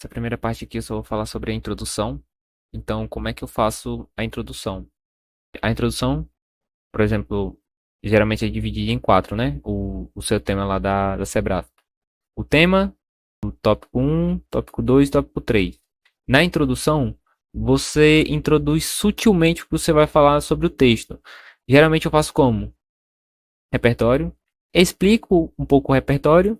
Essa primeira parte aqui eu só vou falar sobre a introdução. Então, como é que eu faço a introdução? A introdução, por exemplo, geralmente é dividida em quatro, né? O seu tema lá da Sebrasp. O tema, o tópico um, tópico 2, tópico 3. Na introdução, você introduz sutilmente o que você vai falar sobre o texto. Geralmente eu faço como? Repertório. Explico um pouco o repertório.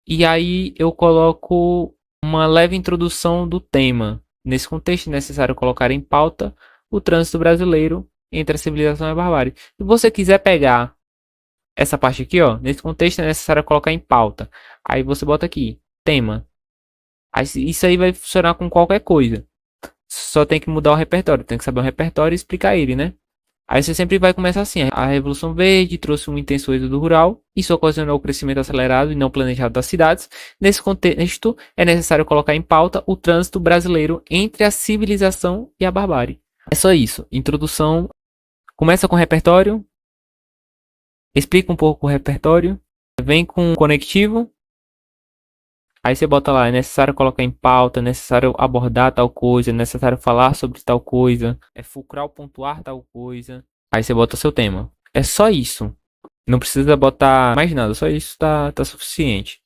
E aí eu coloco uma leve introdução do tema. Nesse contexto é necessário colocar em pauta o trânsito brasileiro entre a civilização e a barbárie. Se você quiser pegar essa parte aqui, ó, nesse contexto é necessário colocar em pauta. Aí você bota aqui, tema. Aí isso aí vai funcionar com qualquer coisa. Só tem que mudar o repertório, tem que saber o repertório e explicar ele, né? Aí você sempre vai começar assim. A Revolução Verde trouxe um intenso êxodo rural. Isso ocasionou o crescimento acelerado e não planejado das cidades. Nesse contexto, é necessário colocar em pauta o trânsito brasileiro entre a civilização e a barbárie. É só isso. Introdução. Começa com o repertório. Explica um pouco o repertório. Vem com o conectivo. Aí você bota lá, é necessário colocar em pauta, é necessário abordar tal coisa, é necessário falar sobre tal coisa, é fulcral pontuar tal coisa. Aí você bota seu tema. É só isso. Não precisa botar mais nada, só isso tá suficiente.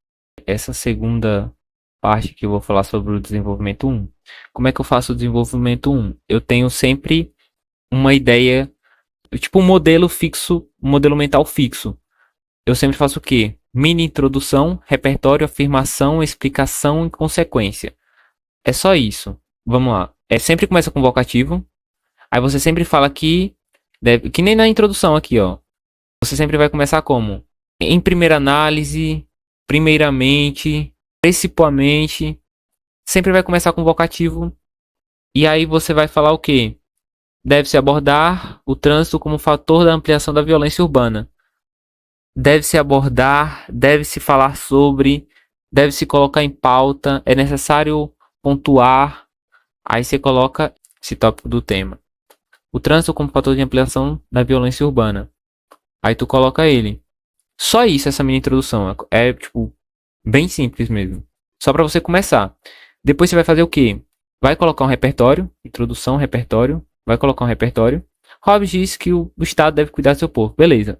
Essa segunda parte que eu vou falar sobre o desenvolvimento um. Como é que eu faço o desenvolvimento um? Eu tenho sempre uma ideia, tipo um modelo fixo, um modelo mental fixo. Eu sempre faço o quê? Mini introdução, repertório, afirmação, explicação e consequência. É só isso. Vamos lá. Sempre começa com vocativo. Aí você sempre fala que nem na introdução aqui, ó. Você sempre vai começar como? Em primeira análise, primeiramente, principalmente. Sempre vai começar com vocativo. E aí você vai falar o quê? Deve-se abordar o trânsito como fator da ampliação da violência urbana. Deve-se abordar, deve-se falar sobre, deve-se colocar em pauta, é necessário pontuar. Aí você coloca esse tópico do tema. O trânsito como fator de ampliação da violência urbana. Aí tu coloca ele. Só isso, essa minha introdução. É tipo, bem simples mesmo. Só para você começar. Depois você vai fazer o quê? Vai colocar um repertório. Introdução, repertório. Vai colocar um repertório. Hobbes diz que o Estado deve cuidar do seu povo. Beleza.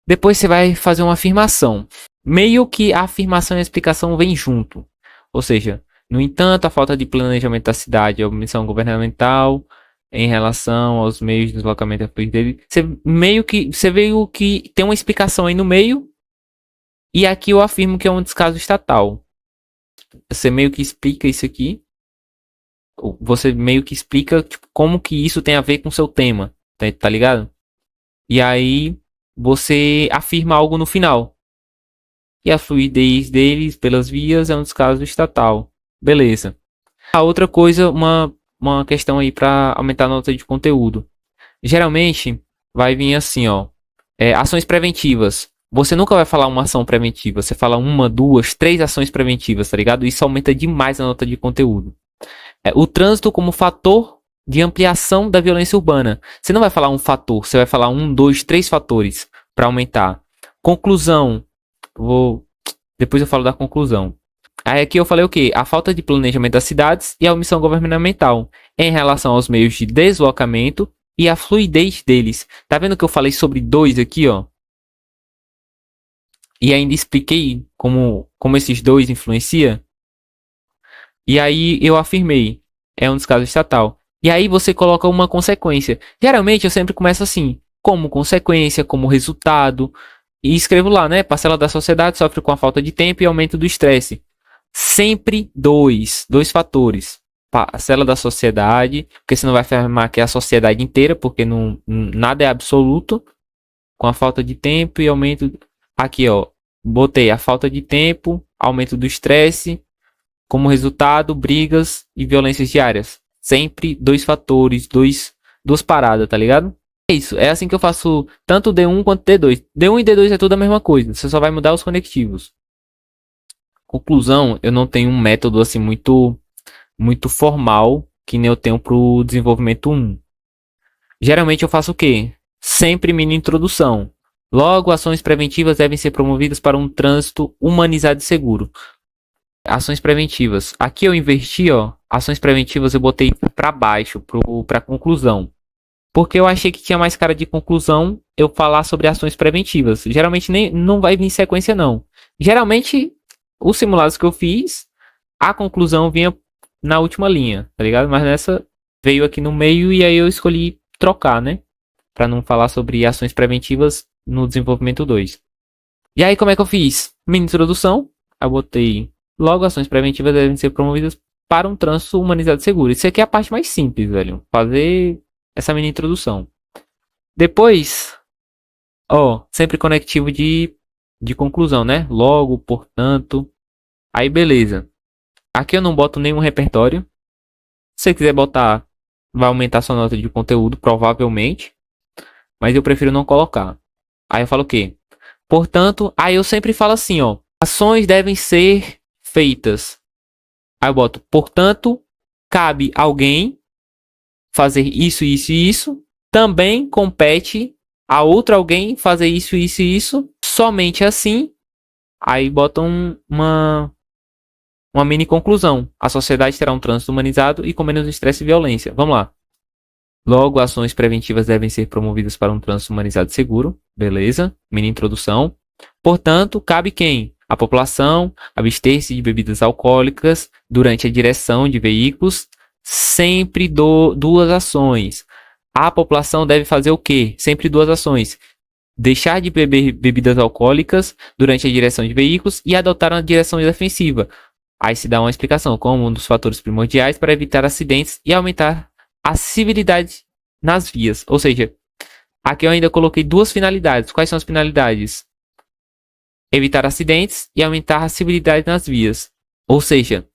Depois você vai fazer uma afirmação. Meio que a afirmação e a explicação vêm junto. Ou seja, no entanto, a falta de planejamento da cidade é uma missão governamental em relação aos meios de deslocamento dele. Você veio que tem uma explicação aí no meio. E aqui eu afirmo que é um descaso estatal. Você meio que explica isso aqui. Você meio que explica tipo, como que isso tem a ver com o seu tema. Tá ligado? E aí você afirma algo no final. E a fluidez deles pelas vias é um descaso estatal. Beleza. A outra coisa, uma questão aí para aumentar a nota de conteúdo. Geralmente vai vir assim, ó. Ações preventivas. Você nunca vai falar uma ação preventiva. Você fala uma, duas, três ações preventivas, tá ligado? Isso aumenta demais a nota de conteúdo. O trânsito como fator de ampliação da violência urbana. Você não vai falar um fator, você vai falar um, dois, três fatores para aumentar. Conclusão. Depois eu falo da conclusão. Aí aqui eu falei o quê? A falta de planejamento das cidades e a omissão governamental em relação aos meios de deslocamento e a fluidez deles. Tá vendo que eu falei sobre dois aqui, ó? E ainda expliquei como esses dois influenciam. E aí eu afirmei, é um descaso estatal. E aí você coloca uma consequência. Geralmente eu sempre começo assim, como consequência, como resultado. E escrevo lá, né? Parcela da sociedade sofre com a falta de tempo e aumento do estresse. Sempre dois fatores. Parcela da sociedade, porque você não vai afirmar que é a sociedade inteira, porque nada é absoluto. Com a falta de tempo e aumento. Aqui, ó. Botei a falta de tempo, aumento do estresse. Como resultado, brigas e violências diárias. Sempre dois fatores, duas paradas, tá ligado? É isso, é assim que eu faço tanto D1 quanto D2. D1 e D2 é tudo a mesma coisa, você só vai mudar os conectivos. Conclusão, eu não tenho um método assim muito formal que nem eu tenho pro desenvolvimento 1. Geralmente eu faço o quê? Sempre mini introdução. Logo, ações preventivas devem ser promovidas para um trânsito humanizado e seguro. Ações preventivas. Aqui eu inverti, ó. Ações preventivas eu botei para baixo, para conclusão. Porque eu achei que tinha mais cara de conclusão eu falar sobre ações preventivas. Geralmente nem não vai vir em sequência, não. Geralmente, os simulados que eu fiz, a conclusão vinha na última linha, tá ligado? Mas nessa veio aqui no meio e aí eu escolhi trocar, né? Para não falar sobre ações preventivas no desenvolvimento 2. E aí, como é que eu fiz? Minha introdução, eu botei logo ações preventivas devem ser promovidas para um trânsito humanizado e seguro. Isso aqui é a parte mais simples, velho. Fazer essa mini introdução. Depois, ó, sempre conectivo de conclusão, né? Logo, portanto. Aí, beleza. Aqui eu não boto nenhum repertório. Se você quiser botar, vai aumentar sua nota de conteúdo, provavelmente. Mas eu prefiro não colocar. Aí eu falo o quê? Portanto, aí eu sempre falo assim, ó. Ações devem ser feitas. Aí eu boto, portanto, cabe alguém fazer isso, isso e isso. Também compete a outro alguém fazer isso, isso e isso. Somente assim. Aí botam uma mini conclusão. A sociedade terá um trânsito humanizado e com menos estresse e violência. Vamos lá. Logo, ações preventivas devem ser promovidas para um trânsito humanizado e seguro. Beleza. Mini introdução. Portanto, cabe quem? A população abster-se de bebidas alcoólicas durante a direção de veículos. Sempre duas ações. A população deve fazer o quê? Sempre duas ações. Deixar de beber bebidas alcoólicas durante a direção de veículos e adotar uma direção defensiva. Aí se dá uma explicação como um dos fatores primordiais para evitar acidentes e aumentar a civilidade nas vias. Ou seja, aqui eu ainda coloquei duas finalidades. Quais são as finalidades? Evitar acidentes e aumentar a civilidade nas vias. Ou seja,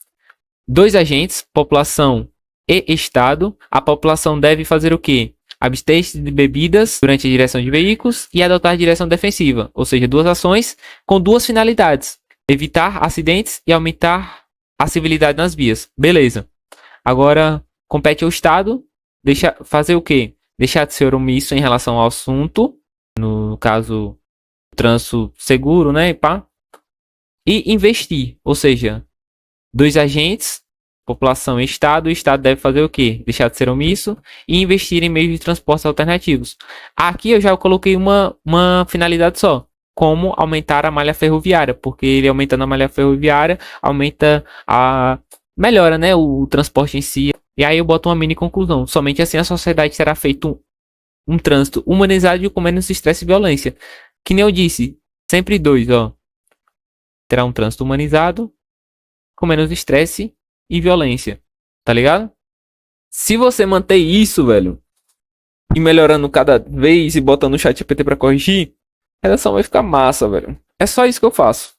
dois agentes, população e Estado. A população deve fazer o quê? Abster-se de bebidas durante a direção de veículos e adotar a direção defensiva. Ou seja, duas ações com duas finalidades. Evitar acidentes e aumentar a civilidade nas vias. Beleza. Agora, compete ao Estado fazer o quê? Deixar de ser omisso em relação ao assunto. No caso, trânsito seguro, né? E investir. Ou seja, dois agentes, população e Estado. O Estado deve fazer o quê? Deixar de ser omisso e investir em meios de transporte alternativos. Aqui eu já coloquei uma finalidade só. Como aumentar a malha ferroviária, porque ele aumentando a malha ferroviária, melhora, né, o transporte em si. E aí eu boto uma mini conclusão. Somente assim a sociedade terá feito um trânsito humanizado e com menos estresse e violência. Que nem eu disse, sempre dois, ó. Terá um trânsito humanizado com menos estresse e violência. Tá ligado? Se você manter isso, velho, e melhorando cada vez e botando o chat GPT pra corrigir, a redação vai ficar massa, velho. É só isso que eu faço.